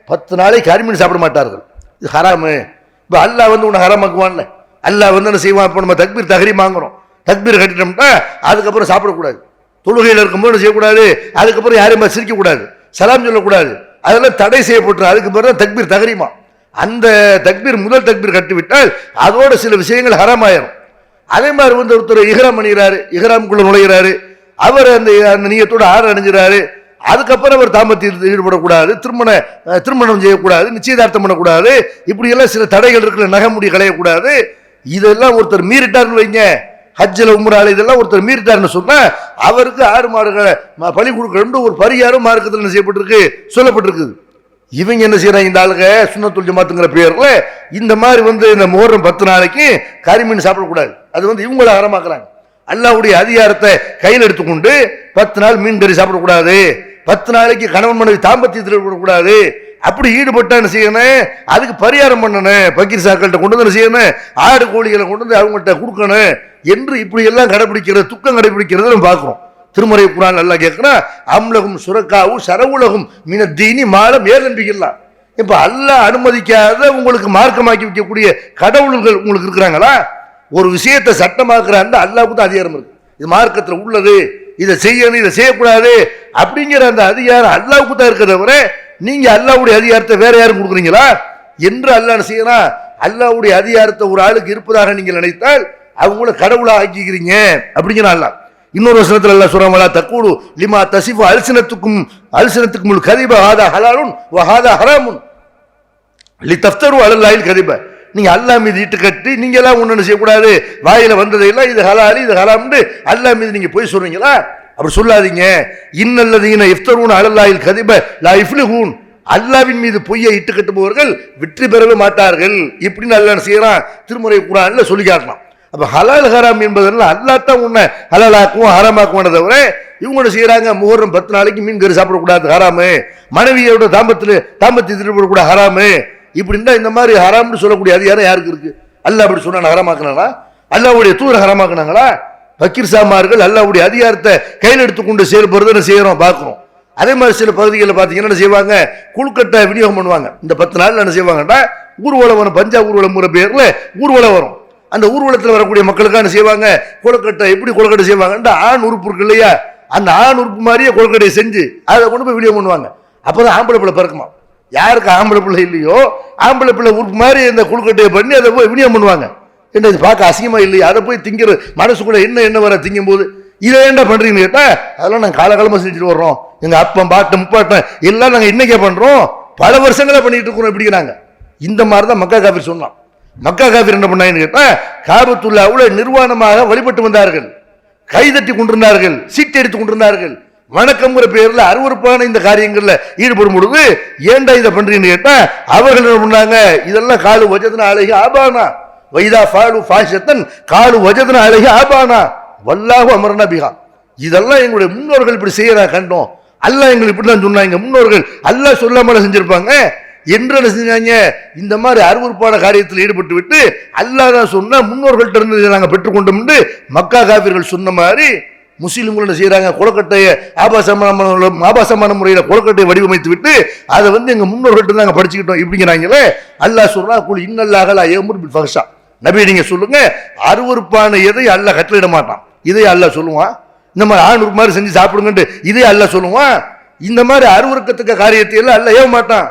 10 நாளைக்கு கரிமீன் சாப்பிட மாட்டார்கள். இது ஹராமு. இப்போ அல்லாஹ் வந்து உன்னை ஹராமாக்குவான்ல, அல்லாஹ் வந்து என்ன செய்வான், இப்போ நம்ம தக்பீர் தஹ்ரீம் வாங்குறோம், தக்பீர் கட்டிட்டோம்னா அதுக்கப்புறம் சாப்பிடக்கூடாது, தொழுகையில் இருக்கும்போது செய்யக்கூடாது, அதுக்கப்புறம் யாரையும் சிரிக்கக்கூடாது, சலாம் சொல்லக்கூடாது, அதெல்லாம் தடை செய்யப்பட்டு அதுக்கு பிறகு தான் தக்பீர் தஹ்ரீமா. அந்த தக்பீர் முதல் தக்பீர் கட்டிவிட்டால் அதோட சில விஷயங்கள் ஹராமாயிரும். அதே மாதிரி வந்து ஒருத்தர் இஹ்ராம் அணிகிறாரு, இஹ்ராமுக்குள்ள நுழைகிறாரு, அவர் அந்த நியத்தோட ஆறு அணிஞ்சிறாரு, அதுக்கப்புறம் அவர் தாம்பத்தியத்தில் ஈடுபடக்கூடாது, திருமணம் செய்யக்கூடாது, நிச்சயதார்த்தம் பண்ணக்கூடாது, இப்படி எல்லாம் சில தடைகள் இருக்கிற, நகைமுடி களையக்கூடாது. இதெல்லாம் ஒருத்தர் மீறிட்டார்னு வைங்க, ஹஜ்ஜில் உம்ரால இதெல்லாம் ஒருத்தர் மீறிட்டார்னு சொன்னா அவருக்கு 6 மாடுகளை பலி கொடுக்கணும் ஒரு பரிகாரம் மார்க்கத்தில் என்ன செய்யப்பட்டிருக்கு, சொல்லப்பட்டிருக்குது. இவங்க என்ன செய்யறாங்க, இந்த ஆளுங்க சுன்னத்துல் ஜமாத்துங்கிற பேர்ல இந்த மாதிரி வந்து இந்த முஹர்ரம் 10 நாளைக்கு கரிமீன் சாப்பிடக்கூடாது, அது வந்து இவங்கள ஹராமாக்குறாங்க. அல்லாஹ்வுடைய அதிகாரத்தை கையில் எடுத்துக்கொண்டு 10 நாள் மீன் கறி சாப்பிடக்கூடாது, 10 நாளைக்கு கணவன் மனைவி தாம்பத்தியத்தில் ஈடுபடக்கூடாது, அப்படி ஈடுபட்டா என்ன செய்யணும், அதுக்கு பரிகாரம் பண்ணணும், பக்கீர் சாக்கள்கிட்ட கொண்டு வந்து செய்யணும், ஆடு கோழிகளை கொண்டு வந்து அவங்கள்ட்ட கொடுக்கணும் என்று இப்படி எல்லாம் கடைபிடிக்கிறது, துக்கம் கடைபிடிக்கிறது நம்ம பார்க்கிறோம். திருமறை குர்ஆன் அல்லாஹ் கேட்கிறான், அம்லகும் சுரக்காவு சரவுலகும் மின தீனி மாலம் ஏதம்பிக்கலாம். இப்ப அல்லாஹ் அனுமதிக்காத உங்களுக்கு மார்க்கமாக்கி வைக்கக்கூடிய கடவுள்கள் உங்களுக்கு இருக்கிறாங்களா? ஒரு விஷயத்தை சட்டமாக்குறான்னு அல்லாஹ்வுக்கு தான் அதிகாரம் இருக்கு, இது மார்க்கத்தில் உள்ளது, இதை செய்யணும் இதை செய்யக்கூடாது அப்படிங்கிற அந்த அதிகாரம் அல்லாஹ்வுக்கு தான் இருக்க தவிர நீங்க அல்லாஹ்வுடைய அதிகாரத்தை வேற யாரும் கொடுக்குறீங்களா என்று அல்லாஹ் என்ன செய்யறான், அல்லாஹ்வுடைய அதிகாரத்தை ஒரு ஆளுக்கு இருப்பதாக நீங்கள் நினைத்தால் அவங்கள கடவுளா ஆக்கிக்கிறீங்க அப்படிங்கிற அல்லாஹ். இன்னொரு வசனத்தில் அல்லாஹ் சொல்றான், வலா தக்கூலு லிமா தசிஃபு அல்சினத்துக்கும் கதிப ஹாதா ஹலாலுன் வ ஹாதா ஹராமுன் லிதஃப்தரு அலல்லாஹில் கதிப. நீங்க அல்லாஹ் மீது இட்டு கட்டி நீங்க எல்லாம் ஒண்ணு செய்யக்கூடாது, வாயில வந்ததையெல்லாம் இது ஹலாலி இது ஹராம்னு அல்லாஹ் மீது நீங்க போய் சொல்றீங்களா? அப்படி சொல்லாதீங்க. இன்னல்லதீன இஃப்தரூன அலல்லாஹில் கதிப லா இஃப்லிஹூன், அல்லாஹ்வின் மீது பொய்யை இட்டு கட்டுபவர்கள் வெற்றி பெறவே மாட்டார்கள் இப்படின்னு அல்லாஹ் செய்யறான், திருமறை குர்ஆன்ல சொல்லி காட்டலாம். அப்ப ஹலால் ஹராம் என்பதெல்லாம் அல்லாஹ் தான் உன்னை ஹலாலாக்குவோம் ஹராமாக்குவான தவிர இவங்க என்ன செய்யறாங்க, முஹர்ரம் 10 நாளைக்கு மீன் கறி சாப்பிடக்கூடாது ஹராமு, மனைவியோட தாம்பத்தியத்தில் ஈடுபடக்கூடாது ஹராமு, இப்படின்னா இந்த மாதிரி ஹராம்னு சொல்லக்கூடிய அதிகாரம் யாருக்கு இருக்கு? அல்லாஹ் அப்படி சொன்னா ஹராமாக்குனானா? அல்லாஹ்வுடைய தூதர் ஹராமாக்குனாங்களா? பக்கீர் சாமார்கள் அல்லாஹ்வுடைய அதிகாரத்தை கையில் எடுத்துக்கொண்டு செயல்படுறதை செய்யறோம் பார்க்கிறோம். அதே மாதிரி சில பகுதிகளில் பார்த்தீங்கன்னா என்ன செய்வாங்க, குழுக்கட்டை விநியோகம் பண்ணுவாங்க. இந்த 10 நாள் என்ன செய்வாங்கன்னா ஊர்வலம் வரும், பஞ்சா ஊர்வலம்ங்கிற பேர்ல ஊர்வலம் வரும். அந்த ஊர்வலத்தில் வரக்கூடிய மக்களுக்காக என்ன செய்வாங்க, கொழுக்கட்டை எப்படி கொழுக்கட்டை செய்வாங்கன்னா ஆண் உறுப்பு இருக்கு இல்லையா, அந்த ஆண் உறுப்பு மாதிரியே கொழுக்கட்டையை செஞ்சு அதை கொண்டு போய் விநியோகம் பண்ணுவாங்க. அப்பதான் ஆம்பளை பிள்ளை பிறக்குமா. யாருக்கு ஆம்பளை பிள்ளை இல்லையோ ஆம்பளை பிள்ளை உறுப்பு மாதிரி இந்த கொழுக்கட்டையை பண்ணி அதை போய் விநியோகம் பண்ணுவாங்க. என்ன இது பார்க்க அசிங்கமா இல்லையா? அதை போய் திங்கிற மனசுக்குள்ள என்ன வர திங்கும் போது இதை என்ன பண்றீங்கன்னு கேட்டா, அதெல்லாம் நாங்கள் காலகாலமா செஞ்சுட்டு வர்றோம், எங்க அப்பம் பாட்டம் முப்பாட்டம் எல்லாம் நாங்கள் இன்னைக்கே பண்றோம், பல வருஷங்களா பண்ணிட்டு இருக்கிறோம் இப்படிங்கிறாங்க. இந்த மாதிரி தான் மக்கா காஃபிர் சொன்னான். மக்கா காஃபிர் என்ன பண்ணாங்கன்னு கேட்டா, காபத்துல்லாஹ்வுல நிர்வாணமாக வழிபட்டு வந்தார்கள், கைதட்டி கொண்டிருந்தார்கள், சீட்டு எடுத்துக் கொண்டிருந்தார்கள், வணக்கம்ங்கிற பேர்ல அருவருப்பான இந்த காரியங்கள்ல ஈடுபடும் பொழுது ஏண்டா இதை பண்றீங்கன்னு கேட்டா, அவர்கள் என்ன பண்ணாங்க, இதெல்லாம் காலு வஜதன அலைஹி ஆபானா வைதா ஃபாலு ஃபாஷத்தன் காலு வஜதன அலைஹி ஆபானா வல்லாஹு அமரனா பிஹா, இதெல்லாம் எங்களுடைய முன்னோர்கள் இப்படி செய்யறா கண்டோம், அல்லாஹ் எங்களுக்கு இப்படி தான் சொன்னாங்க, முன்னோர்கள் அல்லாஹ் சொல்லாமல செஞ்சிருப்பாங்க என்று என்ன செஞ்சாங்க, இந்த மாதிரி அருவருப்பான காரியத்தில் ஈடுபட்டு விட்டு அல்லாஹ் தான் சொன்னா முன்னோர்கள்ட்ட இருந்து நாங்கள் பெற்றுக்கொண்டோம் என்று மக்கா காஃபிர்கள் சொன்ன மாதிரி முஸ்லிம்கள் என்ன செய்யறாங்க, கொழுக்கட்டையை ஆபாசமான முறையில் கொழுக்கட்டையை வடிவமைத்து விட்டு அதை வந்து எங்க முன்னோர்கள்ட்ட நாங்கள் படிச்சுக்கிட்டோம் இப்படிங்கிறாங்களே. அல்லாஹ் சொல்றான், குல் இன்னல்லாஹ லா யஅமுரு பில் ஃபஹ்ஷா, நபி நீங்க சொல்லுங்க, அருவருப்பான எதை அல்லாஹ் கட்டளையிட மாட்டான். இதை அல்லாஹ் சொல்லுவான். இந்த மாதிரி ஆணுக்கு மாதிரி செஞ்சு சாப்பிடுங்கன்ட்டு இதே அல்லாஹ் சொல்லுவான். இந்த மாதிரி அருவருக்கத்தக்க காரியத்தை எல்லாம் அல்லாஹ் ஏவ மாட்டான்.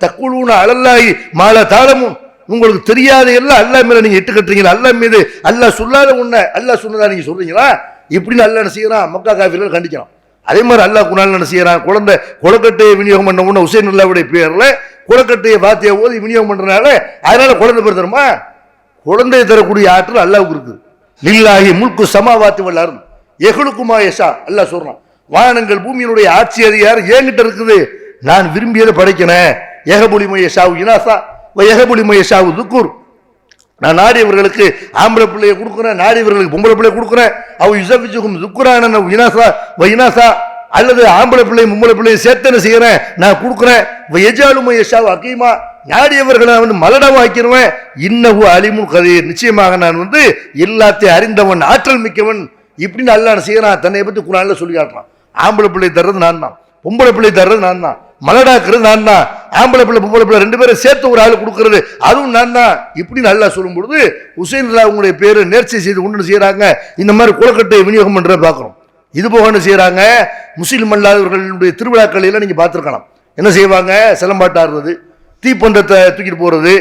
தக்குழுன அலல்லாஹி மால தாளமும், உங்களுக்கு தெரியாத எல்லாம் அல்லாஹ் மேல நீங்க இட்டு கட்டுறீங்களா? அல்லாஹ் மீது அல்லாஹ் சொல்லாத உன்னை அல்லாஹ் சொன்னதா நீங்க சொல்றீங்களா? இப்படின்னு அல்லாஹ் என்ன செய்யறான்? மக்கா காஃபிர்கள் கண்டிக்கிறான். அதே மாதிரி அல்லாஹ் குர்ஆன்ல என்ன செய்யறான்? கொலக்கட்டையை விநியோகம் பண்ண உடனே உசைன் அல்லாஹ்வுடைய பேர்ல கொலக்கட்டையை பாத்தியா ஓதி விநியோகம் பண்றதுனால அதனால குழந்தை பேர் தருமா? குழந்தையை தரக்கூடிய ஆற்றல் அல்லாஹ்வுக்கு இருக்கு. லில்லாஹி முல்கு சமாவாத்தி வல் அர்த் யஹ்லுகுமா யஷா, அல்லாஹ் சொல்றான், வானங்கள் பூமியினுடைய ஆட்சி அதிகாரம் என்கிட்ட இருக்குது, நான் விரும்பியதை படைக்கிறேன். யஹபுலி மயஷாவு இனாசா வ யஹபுலி மயஷாவு துக்குர், நான் நாடியவர்களுக்கு ஆம்பளை பிள்ளையை கொடுக்குறேன், நாடியவர்களுக்கு பொம்பளை பிள்ளையை கொடுக்குறேன். அவ யுசபிஜுகும் துக்குரான இனாசா வ இனாசா, அல்லது ஆம்பளை பிள்ளை பொம்பளை பிள்ளையை சேர்த்தனை செய்யறேன், நான் கொடுக்குறேன். வயஜாலு மயஷாவு அகீமா, நாடியவர்களை நான் மலடமாக்கிடுவேன். இன்னஹு அலிமுல் கதீர், நிச்சயமாக நான் எல்லாத்தையும் அறிந்தவன், ஆற்றல் மிக்கவன். இப்படின்னு அல்லாஹ் செய்யறான். தன்னை பத்தி குர்ஆன்ல சொல்லி காட்டுறான். ஆம்பளை பிள்ளை தர்றது நான் தான், பொம்பளை பிள்ளை தர்றது நான் தான், மலடாக்குறது நான் தான், ஆம்பளை பிள்ளை பொம்பளை பிள்ளை ரெண்டு பேரும் சேர்த்து ஒரு ஆள் கொடுக்கறது அதுவும் நான் தான். இப்படின்னு அல்லாஹ் சொல்லும் பொழுது உசைன் அல்லாஹ்வுடைய பேரு நேர்ச்சி செய்து கொண்டு செய்யறாங்க. இந்த மாதிரி குலக்கட்டை விநியோகம் பண்றத பாக்குறோம். இது போக என்ன செய்யறாங்க? முஸ்லிம் அல்லாதவர்களுடைய திருவிழாக்கள் எல்லாம் நீங்க பார்த்திருக்கலாம். என்ன செய்வாங்க? சிலம்பாட்டாடுறது, தீப்பந்தத்தை தூக்கிட்டு போறது,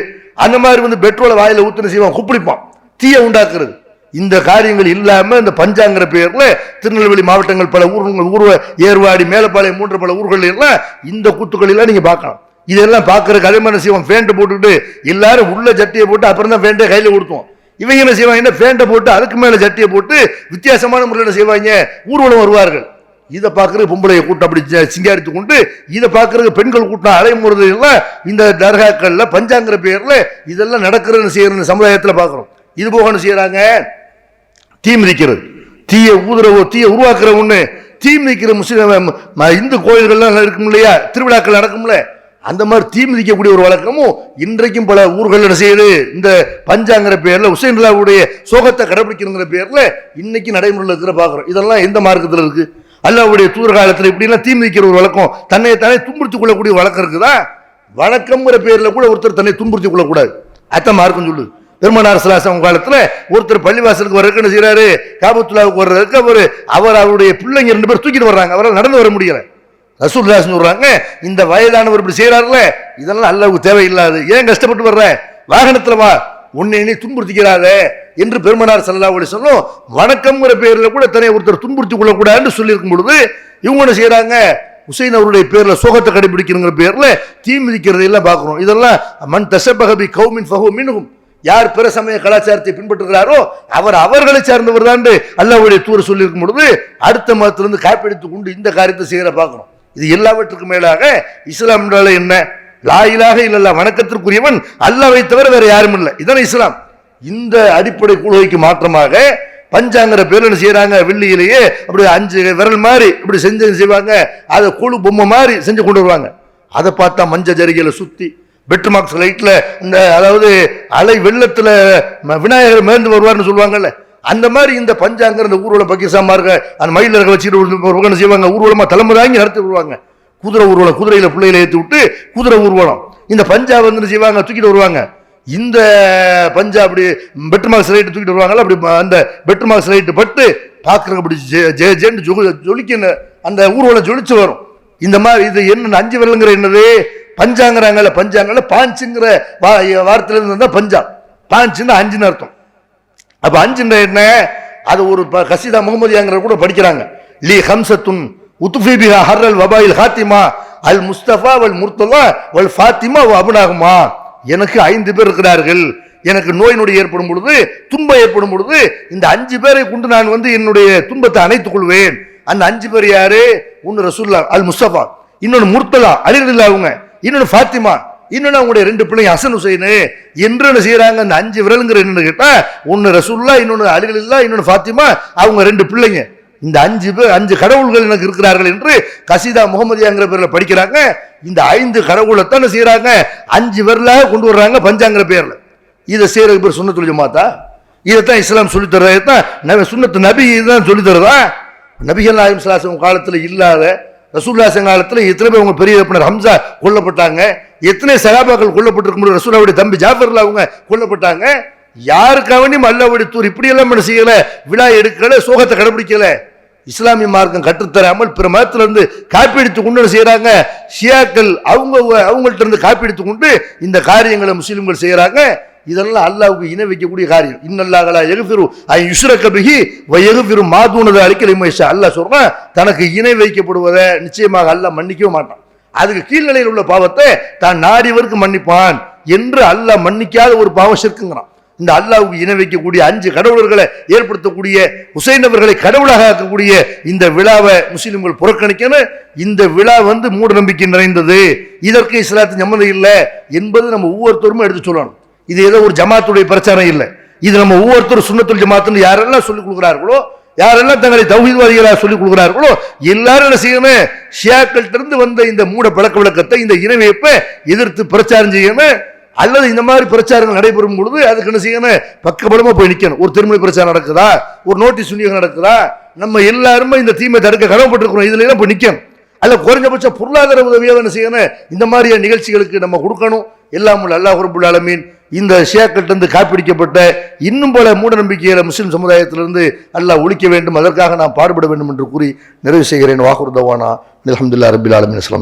அந்த மாதிரி பெட்ரோலை வாயில ஊத்துன செய்வான், குப்பிடிப்பான், தீயை உண்டாக்குறது. இந்த காரியங்கள் இல்லாம இந்த பஞ்சாங்கிற பேர்ல திருநெல்வேலி மாவட்டங்கள் பல ஊர்கள், ஏர்வாடி, மேலப்பாளையம் போன்ற பல ஊர்கள் எல்லாம் இந்த கூத்துக்கள் எல்லாம் நீங்க பார்க்கலாம். இதெல்லாம் பார்க்கறதுக்கு அதே மாதிரி செய்வான், ஃபேண்ட்டை போட்டுக்கிட்டு எல்லாரும் உள்ள ஜட்டியை போட்டு அப்புறம் தான் ஃபேண்ட்டை கையில கொடுத்தோம். இவங்க என்ன செய்வாங்க? ஃபேண்ட்டை போட்டு அதுக்கு மேல ஜட்டியை போட்டு வித்தியாசமான முறையில் செய்வாங்க, ஊர்வலம் வருவார்கள். இதை பார்க்கறது பொம்பளைய கூட்டம் அப்படி சிங்காரித்து கொண்டு, இதை பார்க்கறது பெண்கள் கூட்டம் அலைமுறது எல்லாம் இந்த தர்காக்கள்ல பஞ்சாங்கிற பேர்ல இதெல்லாம் நடக்கிறதுன்னு செய்யற சமுதாயத்துல பார்க்கிறோம். இது போக என்ன செய்யறாங்க? தீ மிதிக்கிறது, தீயை ஊதுறவோ தீயை உருவாக்குற ஒண்ணு, தீ மிதிக்கிற முஸ்லிம் இந்து கோயில்கள்லாம் இருக்கும் இல்லையா, திருவிழாக்கள் நடக்கும்ல, அந்த மாதிரி தீ மிதிக்கக்கூடிய ஒரு வழக்கமும் இன்றைக்கும் பல ஊர்கள் என்ன செய்யுது? இந்த பஞ்சாங்கிற பேர்ல உசைன் அல்லாஹ்வுடைய சோகத்தை கடைபிடிக்கிற பேர்ல இன்னைக்கு நடைமுறையில் இருக்கிற பாக்குறோம். இதெல்லாம் எந்த மார்க்கத்தில் இருக்கு? அல்லாஹ்வுடைய தூதர் காலத்தில் இப்படி எல்லாம் தீ மிதிக்கிற ஒரு வழக்கம், தன்னை தானே துன்புறுத்திக் கொள்ளக்கூடிய வழக்கம் இருக்குதா? வழக்கம்ங்கிற பேர்ல கூட ஒருத்தர் தன்னை துன்புறுத்திக் கொள்ளக்கூடாது, அதான் மார்க்கம் சொல்லுது. பெருமானார் ஸல்லல்லாஹு அலைஹி வஸல்லம் காலத்துல ஒருத்தர் பள்ளிவாசலுக்கு வர்றதுக்கு என்ன செய்யறாரு? காபத்துல்லாவுக்கு வர்றதுக்கு அவருடைய பிள்ளைங்க 2 பேர் தூக்கிட்டு வர்றாங்க, அவரால் நடந்து வர முடியல. ரசூலுல்லாஹ் சொல்றாங்க, இந்த வயதானவர் இப்படி செய்யறாருல, இதெல்லாம் அல்லாஹ்வுக்கு தேவையில்லாது, ஏன் கஷ்டப்பட்டு வர்ற? வாகனத்துல வா, உன்னை நீ துன்புறுத்திக்கிறாத என்று பெருமானார் ஸல்லல்லாஹு அலைஹி வஸல்லம் வணக்கம்ங்கிற பேர்ல கூட தன்னை ஒருத்தர் துன்புறுத்திக் கொள்ளக்கூடாதுன்னு சொல்லி இருக்கும் பொழுது இவங்க என்ன செய்யறாங்க? உசைன் அவருடைய பேர்ல சோகத்தை கடைபிடிக்கிற பேர்ல தீ மிதிக்கிறது எல்லாம் பார்க்கிறோம். இதெல்லாம் மன் தஷப்பஹ பி கௌமின் ஃபஹுவ மின்ஹும், யார் பிற சமய கலாச்சாரத்தை பின்பற்றுகிறாரோ அவர்களை சார்ந்தவர் தான் அல்லாஹ்வுடைய தூதர் சொல்லி இருக்கும் பொழுது அடுத்த மதத்திலிருந்து காப்பெடுத்துக் கொண்டு இந்த காரியத்தை செய்யற பார்க்கிறோம். இது எல்லாவற்றுக்கும் மேலாக இஸ்லாம் என்றால என்ன? லா இலாஹ இல்லல்லாஹ், வணக்கத்திற்குரியவன் அல்லாஹ்வை தவிர வேற யாரும் இல்லை, இதான் இஸ்லாம். இந்த அடிப்படை கொள்கைக்கு மாற்றமாக பஞ்சாங்கிற பேர் என்ன செய்யறாங்க? வெள்ளியிலேயே அப்படி 5 விரல் மாதிரி இப்படி செய்வாங்க, அதை கொழு பொம்மை மாதிரி செஞ்சு கொண்டு வருவாங்க. அதை பார்த்தா மஞ்ச ஜரிகையில சுத்தி பெட்மார்க்ஸ் லைட்ல இந்த அதாவது அலை வெள்ளத்துல விநாயகர் மேர்ந்து வருவார்னு சொல்லுவாங்கல்ல, அந்த மாதிரி இந்த பஞ்சாங்கிற இந்த ஊர்வலம் பக்கிசாமார்க அந்த மயிலர்கள் வச்சுட்டு செய்வாங்க, ஊர்வலமா தலைமுறையாங்கி நடத்தி வருவாங்க. குதிரை ஊர்வலம், குதிரையில பிள்ளைகளை ஏற்றி விட்டு குதிரை ஊர்வலம். இந்த பஞ்சா செய்வாங்க, தூக்கிட்டு வருவாங்க. இந்த பஞ்சா அப்படி பெட்மார்க்ஸ் லைட் தூக்கிட்டு வருவாங்கல்ல, அப்படி அந்த பெட்மார்க்ஸ் லைட் பட்டு பார்க்கறதுக்கு அப்படி ஜென்னு ஜொலிக்க அந்த ஊர்வலம் ஜொலிச்சு வரும். இந்த மாதிரி இது என்ன 5 விரலுங்கிற என்னது? பஞ்சாங்கிறாங்கல்ல, பஞ்சாங்கல்ல பாஞ்சுங்கிற வார்த்தையில இருந்து தான் பஞ்சா, பாஞ்சுன்னா 5ன்னு அர்த்தம். அப்ப 5 என்ன? அது ஒரு கசீதா முகமதியாங்கிற கூட படிக்கிறாங்க. லி ஹம்சத்துன் உத்ஃபி பிஹா ஹர்ரல் வபாயில் ஹாத்திமா அல் முஸ்தபா வல் முர்தலா வல் ஃபாத்திமா வ அபுனாகுமா, எனக்கு 5 பேர் இருக்கிறார்கள், எனக்கு நோய் நொடி ஏற்படும் பொழுது, துன்பம் ஏற்படும் பொழுது இந்த 5 பேரை கொண்டு நான் என்னுடைய துன்பத்தை அணைத்துக் கொள்வேன். அந்த 5 பேர் யாரு? ஒன்னு ரசூலுல்லாஹ் அல் முஸ்தபா, இன்னொன்னு முர்தலா அலி ரலியல்லாஹு அவங்க, இன்னொன்னு ஃபாத்திமா, இன்னொன்னு அவங்களுடைய 2 பிள்ளைங்க ஹசன் ஹுசைன் என்று என்ன செய்யறாங்க? அந்த 5 விரலுங்கிற என்னன்னு கேட்டா ஒன்னு ரசூலுல்லாஹ், இன்னொன்னு அலி ரலியல்லாஹு, இன்னொன்னு ஃபாத்திமா, அவங்க 2 பிள்ளைங்க. இந்த 5 பேர் 5 கடவுள்கள் எனக்கு இருக்கிறார்கள் என்று கசீதா முகமதியாங்கிற பேர்ல படிக்கிறாங்க. இந்த 5 கடவுளை தான் செய்யறாங்க, 5 விரலாக கொண்டு வர்றாங்க பஞ்சாங்கிற பேர்ல. இதை செய்யறதுக்கு பேர் சுன்னத்துல் ஜமாத்தா? இதைத்தான் இஸ்லாம் சொல்லி தர்றதான் சுன்னத்து நபி தான் சொல்லி தருதா? நபிகள் நாயகம் ஸல்லல்லாஹு அலைஹி வஸல்லம் காலத்துல இல்லாத ரசூலுல்லாஹ் காலத்துல எத்தனை பேர் அவங்க பெரிய ஹம்சா கொல்லப்பட்டாங்க, எத்தனை சஹாபாக்கள் கொல்லப்பட்டிருக்கும், ரசூலுல்லாஹ்வுடைய தம்பி ஜாஃபர்ல அவங்க கொல்லப்பட்டாங்க. யாருக்காக வேண்டியும் அல்லாஹ்வுடைய தூர் இப்படி எல்லாம் என்ன செய்யல, விழா எடுக்கல, சோகத்தை கடைபிடிக்கல. இஸ்லாமிய மார்க்கம் கற்றுத்தராமல் பிற மதத்துல இருந்து காப்பீடுத்து கொண்டு செய்யறாங்க. ஷியாக்கள் அவங்கள்ட்ட இருந்து காப்பீடுத்து கொண்டு இந்த காரியங்களை முஸ்லிம்கள் செய்யறாங்க. இதெல்லாம் அல்லாஹ்வுக்கு இணை வைக்கக்கூடிய காரியம். இன்னல்லாஹ் லா யக்ஃபிரு அன் யுஷ்ரக பிஹி வ யக்ஃபிரு மா தூன ذلك லிமன் யஷா. அல்லாஹ் சொல்றான், தனக்கு இணை வைக்கப்படுவதை நிச்சயமாக அல்லாஹ் மன்னிக்கவே மாட்டான். அதுக்கு கீழ்நிலையில் உள்ள பாவத்தை தான் நாடியவருக்கு மன்னிப்பான் என்று அல்லாஹ் மன்னிக்காத ஒரு பாவம் ஷிர்க்குங்கிறான். இந்த அல்லாஹ்வுக்கு இணை வைக்கக்கூடிய 5 கடவுளர்களை ஏற்படுத்தக்கூடிய, ஹுசைன் அவர்களை கடவுளாக ஆக்கக்கூடிய இந்த விழாவை முஸ்லிம்கள் புறக்கணிக்கணும். இந்த விழா மூட நம்பிக்கை நிறைந்தது, இதற்கு இஸ்லாத்தின் சம்மந்தம் இல்லை என்பது நம்ம ஒவ்வொருத்தரும் எடுத்து சொல்லணும். இது ஏதோ ஒரு ஜமாத்துடைய பிரச்சாரம் இல்லை. இது நம்ம ஒவ்வொருத்தரும் சுன்னத்துல் ஜமாத்துன்னு யாரெல்லாம் சொல்லிக் கொடுக்கிறார்களோ, யாரெல்லாம் தங்களை தௌஹீத்வாதிகளாக சொல்லிக் கொடுக்கிறார்களோ எல்லாரும் என்ன செய்யணும், ஷியாக்கள்ட்ட இருந்து வந்த இந்த மூட பழக்க வழக்கத்தை, இந்த இணை வைப்பை எதிர்த்து பிரச்சாரம் செய்யணும். அல்லது இந்த மாதிரி பிரச்சாரங்கள் நடைபெறும் பொழுது அதுக்கு என்ன செய்யணும், பக்கபலமா போய் நிக்கணும். ஒரு திருமண பிரச்சாரம் நடக்குதா, ஒரு நோட்டீஸ் விநியோகம் நடக்குதா, நம்ம எல்லாருமே இந்த தீமை தடுக்க கடமைப்பட்டிருக்கிறோம், இதுல எல்லாம் போய் நிக்கணும். அல்ல குறைஞ்சபட்ச பொருளாதார உதவியாக என்ன செய்யணும், இந்த மாதிரியான நிகழ்ச்சிகளுக்கு நம்ம கொடுக்கணும். எல்லாம் அல்லாஹ் ரப்பல் ஆலமீன் இந்த ஷியாக்கள்ட்ட இருந்து காப்பிடிக்கப்பட்ட இன்னும் பல மூட நம்பிக்கைகளை முஸ்லிம் சமுதாயத்திலிருந்து அல்லாஹ் ஒழிக்க வேண்டும், அதற்காக நாம் பாடுபட வேண்டும் என்று கூறி நிறைவு செய்கிறேன். வாகுர் தவானா அல்ஹம்துலில்லாஹி ரப்பில் ஆலமீன். அஸ்ஸலாம்.